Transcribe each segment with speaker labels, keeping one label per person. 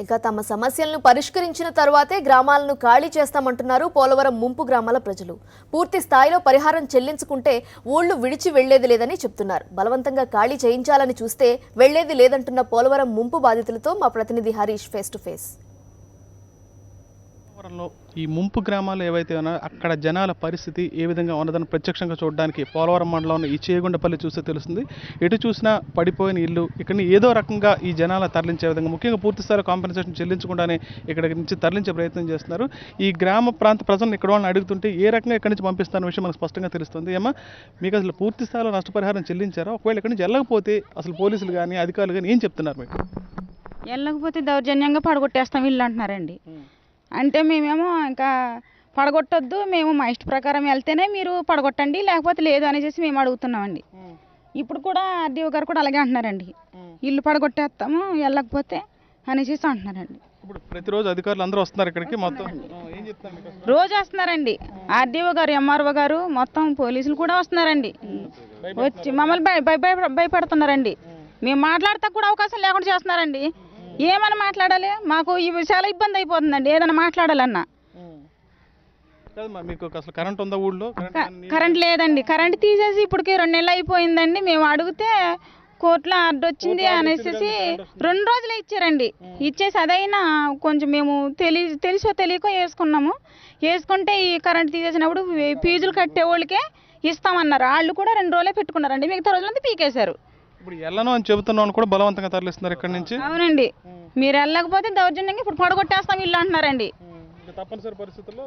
Speaker 1: ఇక తమ సమస్యలను పరిష్కరించిన తర్వాతే గ్రామాలను ఖాళీ చేస్తామంటున్నారు పోలవరం ముంపు గ్రామాల ప్రజలు. పూర్తి స్థాయిలో పరిహారం చెల్లించుకుంటే ఊళ్లు విడిచి వెళ్లేది లేదని చెప్తున్నారు. బలవంతంగా ఖాళీ చేయించాలని చూస్తే వెళ్లేది లేదంటున్న పోలవరం ముంపు బాధితులతో మా ప్రతినిధి హరీష్ ఫేస్ టు ఫేస్.
Speaker 2: ఈ ముంపు గ్రామాలు ఏవైతే ఉన్నాయో అక్కడ జనాల పరిస్థితి ఏ విధంగా ఉన్నదని ప్రత్యక్షంగా చూడడానికి పోలవరం మండలంలో ఈ చేగుండపల్లి చూస్తే తెలుస్తుంది. ఎటు చూసినా పడిపోయిన ఇల్లు, ఇక్కడ ఏదో రకంగా ఈ జనాల తరలించే విధంగా ముఖ్యంగా పూర్తి స్థాయిలో కాంపెన్సేషన్ చెల్లించకుండానే ఇక్కడి నుంచి తరలించే ప్రయత్నం చేస్తున్నారు. ఈ గ్రామ ప్రాంత ప్రజలను ఇక్కడ వాళ్ళని అడుగుతుంటే ఏ రకంగా ఇక్కడి నుంచి పంపిస్తున్న విషయం మనకు స్పష్టంగా తెలుస్తుంది. ఏమా మీకు అసలు పూర్తి స్థాయిలో నష్టపరిహారం చెల్లించారా? ఒకవేళ ఇక్కడి నుంచి వెళ్ళకపోతే అసలు పోలీసులు కానీ అధికారులు కానీ ఏం చెప్తున్నారు మీకు?
Speaker 3: వెళ్ళకపోతే దౌర్జన్యంగా పడగొట్టేస్తాం ఇల్లు అంటున్నారండి. అంటే మేమేమో ఇంకా పడగొట్టొద్దు, మేము మా ఇష్ట ప్రకారం వెళ్తేనే మీరు పడగొట్టండి, లేకపోతే లేదు అనేసి మేము అడుగుతున్నామండి. ఇప్పుడు కూడా ఆర్డీఓ గారు కూడా అలాగే అంటున్నారండి, ఇల్లు పడగొట్టేస్తాము వెళ్ళకపోతే అనేసి అంటున్నారండి.
Speaker 2: ఇప్పుడు ప్రతిరోజు అధికారులు అందరూ వస్తున్నారు ఇక్కడికి, మొత్తం
Speaker 3: రోజు వస్తున్నారండి. ఆర్డీఓ గారు, ఎంఆర్ఓ గారు, మొత్తం పోలీసులు కూడా వస్తున్నారండి. వచ్చి మమ్మల్ని భయపెడుతున్నారండి. మేము మాట్లాడతా కూడా అవకాశం లేకుండా చేస్తున్నారండి. ఏమని మాట్లాడాలి? మాకు ఇవి చాలా ఇబ్బంది అయిపోతుందండి ఏదైనా మాట్లాడాలన్నా.
Speaker 2: మీకు అసలు కరెంట్ ఉందా ఊళ్ళో?
Speaker 3: కరెంట్ లేదండి. కరెంట్ తీసేసి ఇప్పటికి 2 నెలలు అయిపోయిందండి. మేము అడిగితే కోర్టులో ఆర్డర్ వచ్చింది అనేసి 2 రోజులు ఇచ్చారండి. ఇచ్చేసి అదైనా కొంచెం మేము తెలిసో తెలియకో వేసుకున్నాము. వేసుకుంటే ఈ కరెంట్ తీసేసినప్పుడు ఫీజులు కట్టే వాళ్ళకే ఇస్తామన్నారు. వాళ్ళు కూడా 2 రోజులే పెట్టుకున్నారండి, మిగతా రోజులంతా పీకేశారు.
Speaker 2: ఇప్పుడు వెళ్ళను అని చెబుతున్నాను కూడా బలవంతంగా తరలిస్తున్నారు ఇక్కడ నుంచి.
Speaker 3: అవునండి, మీరు వెళ్ళకపోతే దౌర్జన్యంగా ఇప్పుడు పడగొట్టేస్తాం ఇల్లు అంటున్నారండి.
Speaker 2: తప్పనిసరి పరిస్థితుల్లో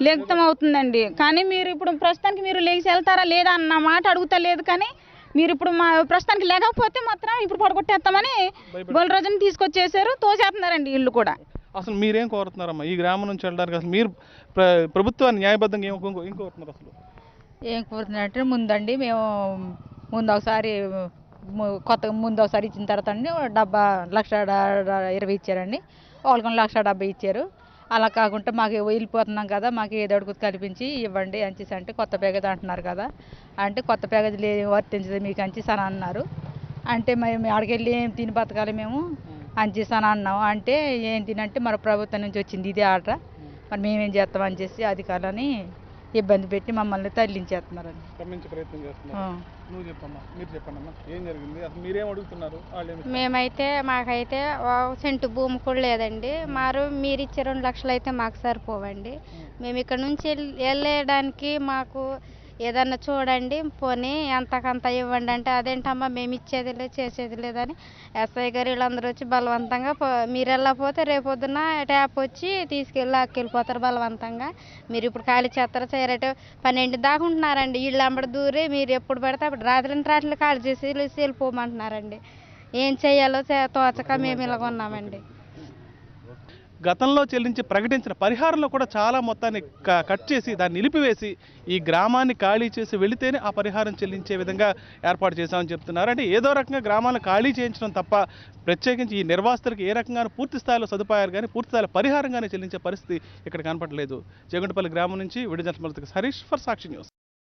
Speaker 3: లెగ్తం అవుతుందండి. కానీ మీరు ఇప్పుడు ప్రస్తుతానికి మీరు లేచి వెళ్తారా లేదా అన్న మాట అడుగుతా లేదు. కానీ మీరు ఇప్పుడు మా ప్రస్తుతానికి లేకపోతే మాత్రం ఇప్పుడు పడగొట్టేస్తామని బోల్ రోజున తీసుకొచ్చేసారు, తోసేస్తున్నారండి ఇల్లు కూడా.
Speaker 2: అసలు మీరేం కోరుతున్నారమ్మా ఈ గ్రామం నుంచి వెళ్ళడానికి? అసలు మీరు ప్రభుత్వాన్ని న్యాయబద్ధంగా ఏం కోరుతున్నారు? అసలు
Speaker 4: ఏం కోరుతున్నారంటే ముందండి మేము ముందు ఒకసారి ఇచ్చిన తర్వాత అండి 1,20,000 ఇచ్చారండి. వాళ్ళకి 1,70,000 ఇచ్చారు. అలా కాకుండా మాకు వెళ్ళిపోతున్నాం కదా, మాకు ఏదో అడుగుతూ కల్పించి ఇవ్వండి అంచేసి అంటే కొత్త ప్యాకేజ్ అంటున్నారు కదా. అంటే కొత్త ప్యాకేజ్ వర్తించదు మీకు అంచేసి అని అన్నారు. అంటే మేము అక్కడికి వెళ్ళి ఏం తిని బతకాలి మేము అంచేసి అని అన్నాము. అంటే ఏం తినంటే మరి ప్రభుత్వం నుంచి వచ్చింది ఇదే ఆర్డర్, మరి మేమేం చేస్తాం అని చేసి అధికారులని ఇబ్బంది పెట్టి మమ్మల్ని తరలించేస్తున్నారండి.
Speaker 5: మేమైతే మాకైతే సెంటు భూమి కూడా లేదండి. మీరు ఇచ్చే 2 లక్షలు అయితే మాకు సరిపోవండి. మేము ఇక్కడ నుంచి వెళ్ళడానికి మాకు ఏదన్నా చూడండి, పోనీ ఎంతకంత ఇవ్వండి అంటే అదేంటమ్మా మేము ఇచ్చేది లేదు చేసేది లేదని ఎస్ఐ గారు వీళ్ళందరూ వచ్చి బలవంతంగా మీరు వెళ్ళకపోతే రేపొద్దున ట్యాప్ వచ్చి లాక్కెళ్ళిపోతారు బలవంతంగా. మీరు ఇప్పుడు ఖాళీ చేస్తారా చేయరట 12 దాకా ఉంటున్నారండి. వీళ్ళు అంబడి దూరి మీరు ఎప్పుడు పడితే అప్పుడు రాత్రులు ఖాళీ చేసి వెళ్ళిపోమంటున్నారండి. ఏం చేయాలో తోచక మేము ఇలా ఉన్నామండి.
Speaker 2: గతంలో ప్రకటించిన పరిహారంలో కూడా చాలా మొత్తాన్ని కట్ చేసి దాన్ని నిలిపివేసి ఈ గ్రామాన్ని ఖాళీ చేసి వెళితేనే ఆ పరిహారం చెల్లించే విధంగా ఏర్పాటు చేశామని చెప్తున్నారు. అంటే ఏదో రకంగా గ్రామాలను ఖాళీ చేయించడం తప్ప ప్రత్యేకించి ఈ నిర్వాసితులకు ఏ రకంగా పూర్తి స్థాయిలో సదుపాయాలు కానీ పూర్తి స్థాయిలో పరిహారంగానే చెల్లించే పరిస్థితి ఇక్కడ కనపడలేదు. చేగుంటపల్లి గ్రామం నుంచి విడుదల హరీష్ ఫర్ సాక్షి న్యూస్.